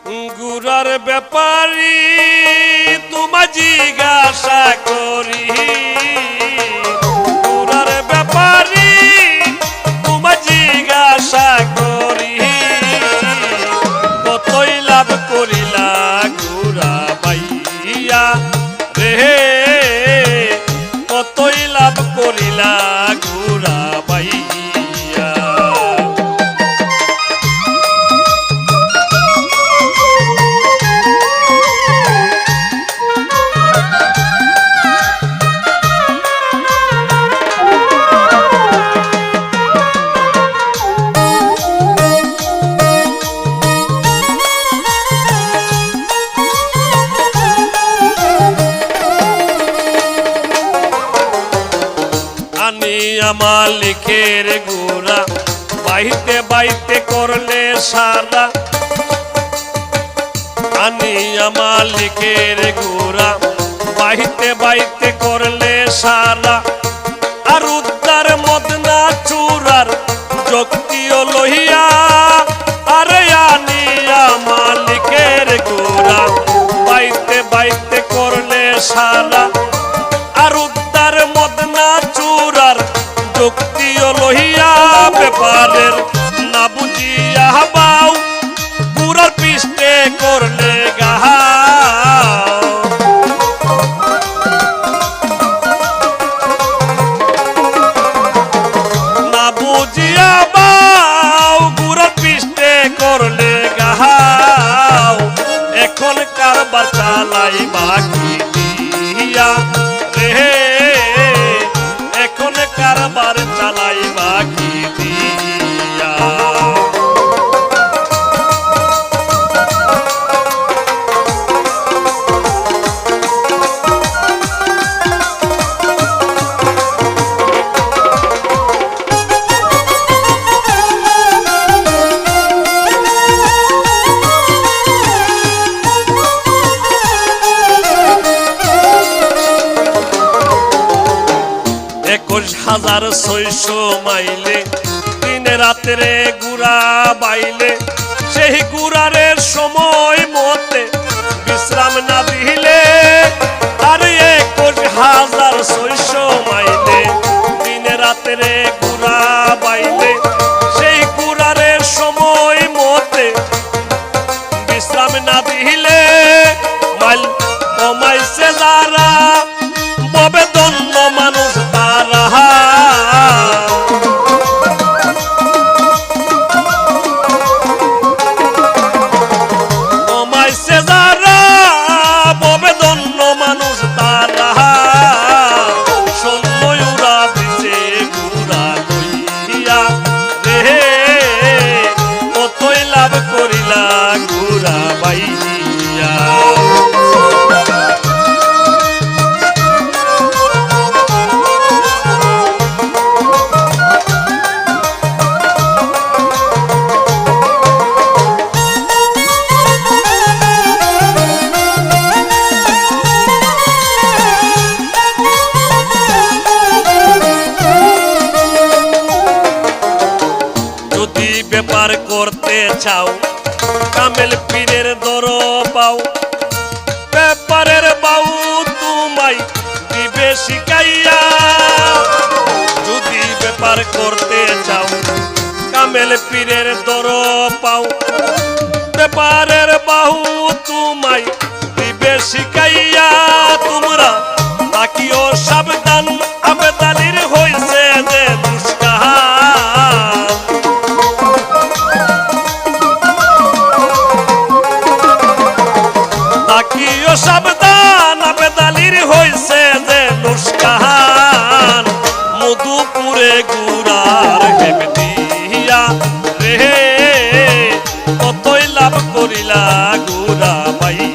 গুরার ব্যাপারী তোমা জিজ্ঞাসা করি, গুরার ব্যাপারী তোমা জিজ্ঞাসা করি, কতই লাভ করিলা গুরা পাইয়া রে, কতই লাভ করিলা গুরা পাইয়া। মালিকের গুরা বাইতে বাইতে করলে সারা, আনিয়া মালিকের গুরা বাইতে বাইতে করলে সারা, আর উদ্ধার মদনা চূড়ার যুক্তিও লহিয়া, আরে আনিয়া মালিকের গুরা বাইতে বাইতে করলে সারা, আর উদ্ধার মদনা চূড়ার যুক্তিও লহিয়া, ব্যাপারের না বুঝিয়া বাউ পুরার পৃষ্ঠে করলে গাহাও, না বুঝিয়া বাউ পুরার পৃষ্ঠে করলে গাহাও, এখন কারবার চালাই বাকি দিয়া রে, এখন কারবার চালাই বাকি দিয়া। হাজার ৬০০ মাইলে দিন রাত্রে গুড়া বাইলে, সেই গুড়ারের সময় মতে বিশ্রাম না দিলে, আর ২১,৬০০ মাইলে দিন রাত্রে গুড়া বাইলে, সেই গুড়ারের সময় মতে বিশ্রাম না দিলে, মাইল কমাইছে যারা ববে দন্য মানুষ তারা, কমাইছে যারা ববে দন্য মানুষ তারা, সৈন্য উড়া দিছে গুড়া লইয়া রে, কতই লাভ করিলা গুড়া বাইয়া। ব্যাপার করতে চাও কামেল পীরের দর পাও, ব্যাপারের বাউ তোমায় দিবে শিখাইয়া, যদি ব্যাপার করতে চাও কামেল পীরের দর পাও, ব্যাপারের বাহু তোমায় দিবে শিখাইয়া, তোমরা তাকিও সাবধান আবেদালির হইছে যে দুষ্কাহান, তাকিও সাবধান আবেদালির হইছে যে দুষ্কাহান, মধুপুরে গুড়ার হেম দিয়া রে, কতই লাভ করিলা গুড়া পাই।